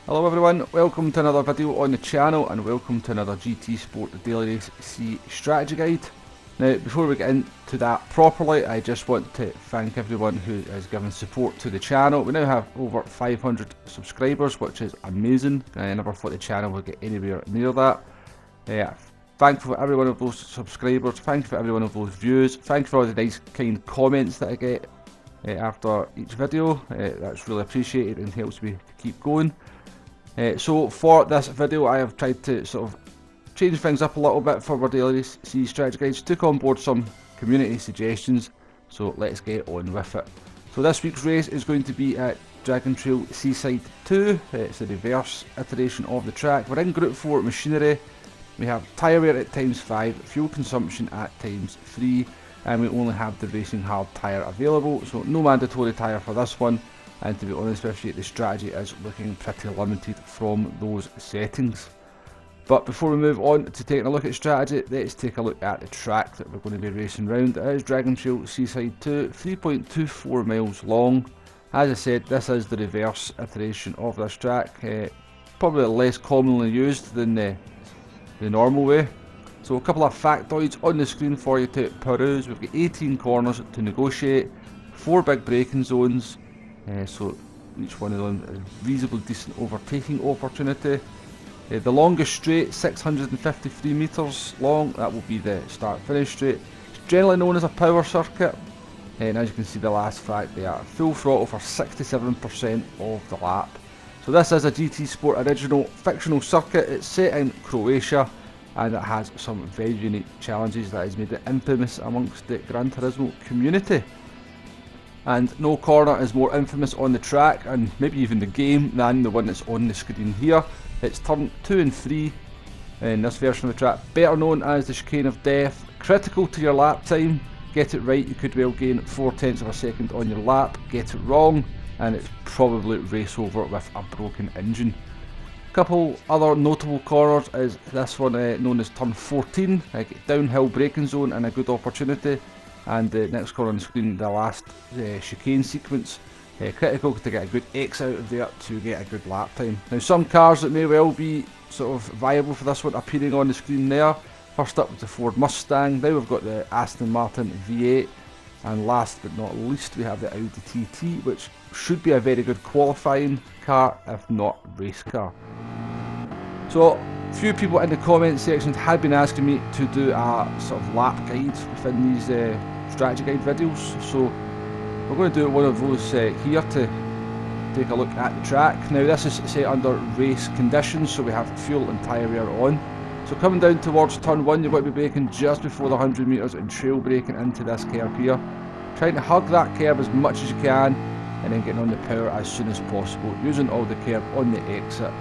Hello everyone, welcome to another video on the channel and welcome to another GT Sport Daily Race C strategy guide. Now before we get into that properly, I just want to thank everyone who has given support to the channel. We now have over 500 subscribers, which is amazing. I never thought the channel would get anywhere near that. Thankful for every one of those subscribers, thank you for every one of those views, thank you for all the nice kind comments that I get after each video. That's really appreciated and helps me keep going. So for this video I have tried to sort of change things up a little bit for our daily C strategy guides, took on board some community suggestions, so let's get on with it. So this week's race is going to be at Dragon Trail Seaside 2, it's a reverse iteration of the track. We're in Group 4 machinery, we have tyre wear at ×5, fuel consumption at ×3, and we only have the racing hard tyre available, so no mandatory tyre for this one. And to be honest with you, the strategy is looking pretty limited from those settings. But before we move on to taking a look at strategy, let's take a look at the track that we're going to be racing around. It is Dragon Trail Seaside 2, 3.24 miles long. As I said, this is the reverse iteration of this track, probably less commonly used than the normal way. So a couple of factoids on the screen for you to peruse. We've got 18 corners to negotiate, 4 big braking zones. So each one of them is a reasonably decent overtaking opportunity. The longest straight, 653 metres long, that will be the start-finish straight. It's generally known as a power circuit, and as you can see the last fact, they are full throttle for 67% of the lap. So this is a GT Sport original fictional circuit. It's set in Croatia and it has some very unique challenges that has made it infamous amongst the Gran Turismo community. And no corner is more infamous on the track, and maybe even the game, than the one that's on the screen here. It's turn 2 and 3 in this version of the track, better known as the Chicane of Death. Critical to your lap time, get it right, you could well gain 0.4 of a second on your lap. Get it wrong, and it's probably race over with a broken engine. A couple other notable corners is this one known as turn 14, downhill braking zone and a good opportunity. And the next corner on the screen, the last chicane sequence, critical to get a good X out of there to get a good lap time. Now some cars that may well be sort of viable for this one appearing on the screen there. First up was the Ford Mustang, now we've got the Aston Martin V8, and last but not least we have the Audi TT, which should be a very good qualifying car, if not race car. So a few people in the comment section had been asking me to do a sort of lap guide within these strategy guide videos, so we're going to do one of those here to take a look at the track. Now this is set under race conditions, so we have fuel and tyre wear on. So coming down towards turn 1, you're going to be braking just before the 100 metres and trail braking into this curb here. Trying to hug that curb as much as you can and then getting on the power as soon as possible, using all the curb on the exit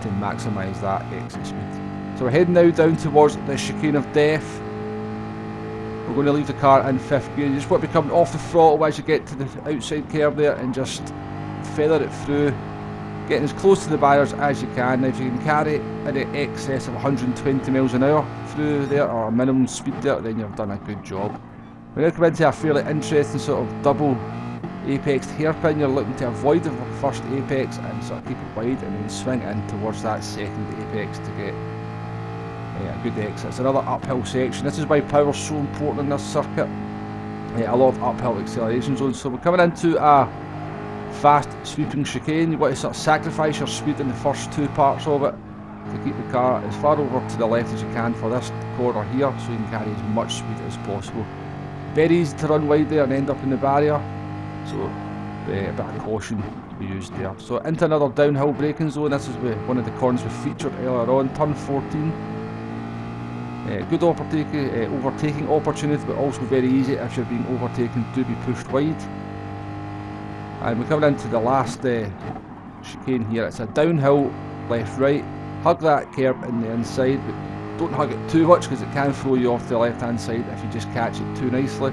to maximise that exit speed. So we're heading now down towards the Chicane of Death. We're going to leave the car in 5th gear. You just want to be coming off the throttle as you get to the outside curb there and just feather it through, getting as close to the barriers as you can. Now if you can carry in excess of 120 miles an hour through there, or a minimum speed there, then you've done a good job. We now come into a fairly interesting sort of double apex hairpin. You're looking to avoid the first apex and sort of keep it wide and then swing in towards that second apex to get a good exit. It's another uphill section. This is why power is so important in this circuit. A lot of uphill acceleration zones. So we're coming into a fast sweeping chicane. You want to sort of sacrifice your speed in the first two parts of it to keep the car as far over to the left as you can for this corner here, so you can carry as much speed as possible. Very easy to run wide there and end up in the barrier, so a bit of caution to be used there. So into another downhill braking zone. This is one of the corners we featured earlier on, turn 14. Good overtaking opportunity, but also very easy if you're being overtaken to be pushed wide. And we're coming into the last chicane here. It's a downhill left-right. Hug that curb in the inside, but don't hug it too much because it can throw you off to the left-hand side if you just catch it too nicely.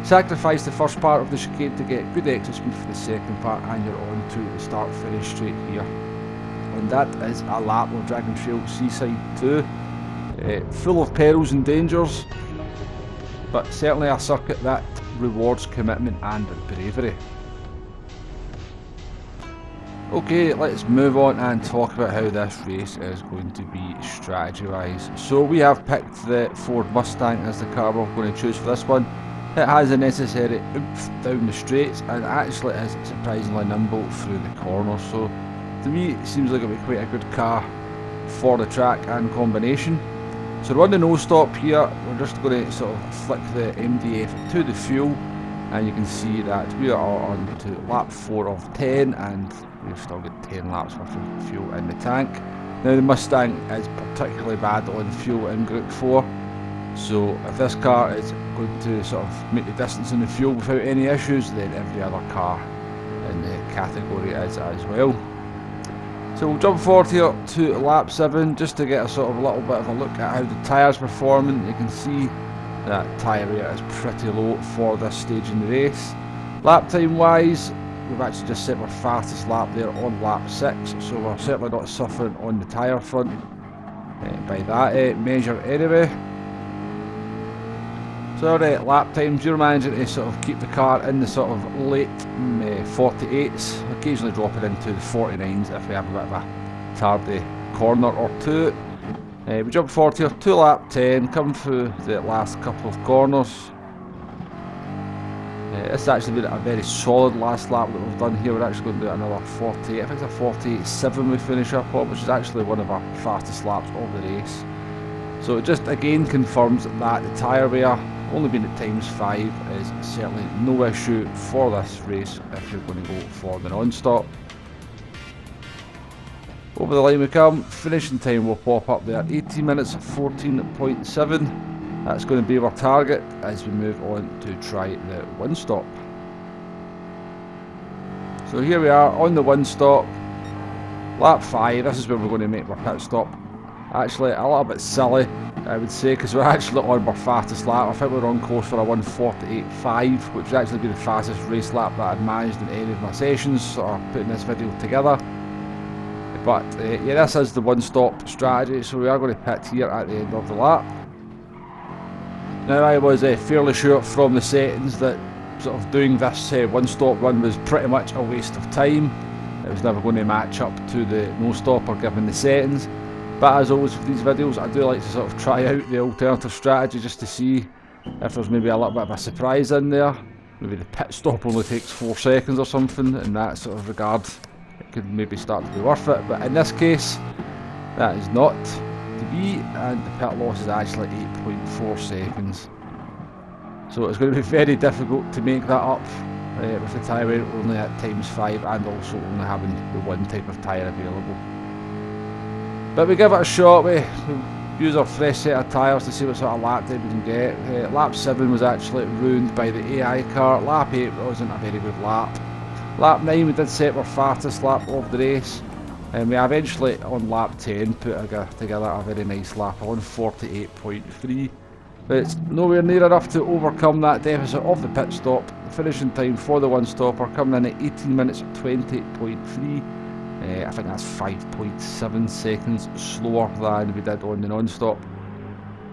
Sacrifice the first part of the chicane to get good exit speed for the second part, and you're on to the start-finish straight here. And that is a lap of Dragon Trail Seaside 2. Full of perils and dangers, but certainly a circuit that rewards commitment and bravery. Okay, let's move on and talk about how this race is going to be strategy-wise. So we have picked the Ford Mustang as the car we're going to choose for this one. It has the necessary oomph down the straights and actually is surprisingly nimble through the corners. So to me it seems like it'll be quite a good car for the track and combination. So we're on the no stop here. We're just going to sort of flick the MDF to the fuel, and you can see that we are on to lap 4 of 10 and we've still got 10 laps worth of fuel in the tank. Now the Mustang is particularly bad on fuel in Group 4, so if this car is going to sort of make the distance in the fuel without any issues, then every other car in the category is as well. So we'll jump forward here to lap 7 just to get a sort of a little bit of a look at how the tyres are performing. You can see that tyre wear is pretty low for this stage in the race. Lap time wise, we've actually just set our fastest lap there on lap 6, so we're certainly not suffering on the tyre front by that measure anyway. So our lap times, you're managing to sort of keep the car in the sort of late 48s, occasionally dropping into the 49s if we have a bit of a tardy corner or two. We jump forward here to lap 10, come through the last couple of corners. This has actually been a very solid last lap that we've done here. We're actually going to do another 48, I think it's a 48.7 we finish up on, which is actually one of our fastest laps of the race. So it just again confirms that the tyre wear, only being at ×5, is certainly no issue for this race if you're going to go for the non-stop. Over the line we come, finishing time will pop up there, 18 minutes 14.7. That's going to be our target as we move on to try the one stop. So here we are on the one stop, lap 5, this is where we're going to make our pit stop. Actually a little bit silly I would say, because we're actually on our fastest lap. I think we're on course for a 1:48.5, which would actually be the fastest race lap that I'd managed in any of my sessions, sort of putting this video together. But yeah, this is the one stop strategy, so we are going to pit here at the end of the lap. Now I was fairly sure from the settings that sort of doing this one stop run was pretty much a waste of time. It was never going to match up to the no stopper given the settings. But as always with these videos, I do like to sort of try out the alternative strategy just to see if there's maybe a little bit of a surprise in there. Maybe the pit stop only takes 4 seconds or something. In that sort of regard, it could maybe start to be worth it. But in this case, that is not to be, and the pit loss is actually 8.4 seconds. So it's going to be very difficult to make that up with the tyre wear only at ×5 and also only having the one type of tyre available. But we give it a shot, we use our fresh set of tyres to see what sort of lap time we can get. Lap 7 was actually ruined by the AI car, lap 8 wasn't a very good lap. Lap 9 we did set our fastest lap of the race, and we eventually on lap 10 put together a very nice lap on 48.3. But it's nowhere near enough to overcome that deficit of the pit stop. The finishing time for the one stopper coming in at 18 minutes 20.3. I think that's 5.7 seconds slower than we did on the non-stop.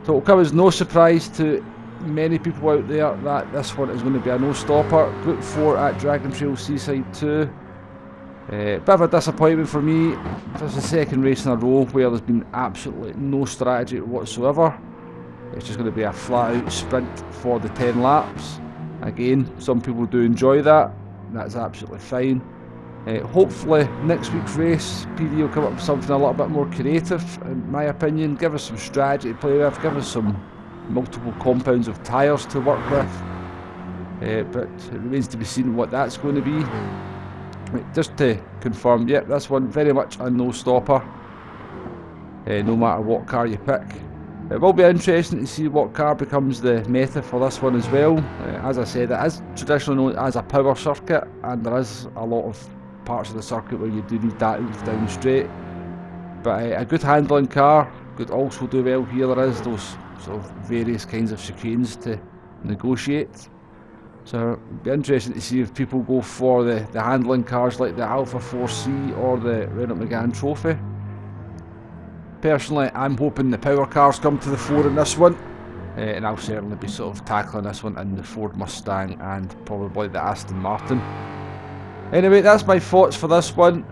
So it'll come as no surprise to many people out there that this one is going to be a no-stopper. Group 4 at Dragon Trail Seaside 2. Bit of a disappointment for me. It's the second race in a row where there's been absolutely no strategy whatsoever. It's just going to be a flat-out sprint for the 10 laps. Again, some people do enjoy that. That's absolutely fine. Hopefully next week's race PD will come up with something a little bit more creative in my opinion, give us some strategy to play with, give us some multiple compounds of tyres to work with, but it remains to be seen what that's going to be. Just to confirm, yep, this one very much a no stopper, no matter what car you pick. It will be interesting to see what car becomes the meta for this one as well. As I said, it is traditionally known as a power circuit, and there is a lot of parts of the circuit where you do need that oomph down straight. But a good handling car could also do well here. There is those sort of various kinds of chicanes to negotiate. So it'll be interesting to see if people go for the handling cars like the Alpha 4C or the Renault Megane Trophy. Personally, I'm hoping the power cars come to the fore in this one, and I'll certainly be sort of tackling this one in the Ford Mustang and probably the Aston Martin. Anyway, that's my thoughts for this one.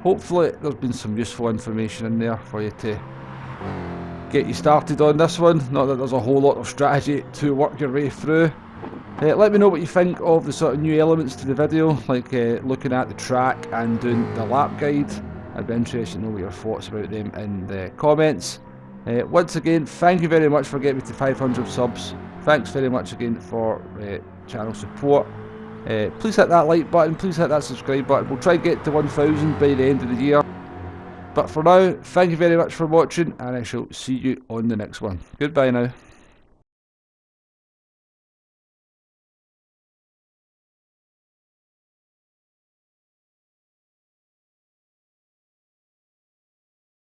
hopefully there's been some useful information in there for you to get you started on this one. Not that there's a whole lot of strategy to work your way through. Let me know what you think of the sort of new elements to the video, like looking at the track and doing the lap guide. I'd be interested to know what your thoughts about them in the comments. Once again, thank you very much for getting me to 500 subs. Thanks very much again for channel support. Please hit that like button, please hit that subscribe button. We'll try and get to 1000 by the end of the year. But for now, thank you very much for watching, and I shall see you on the next one. Goodbye now.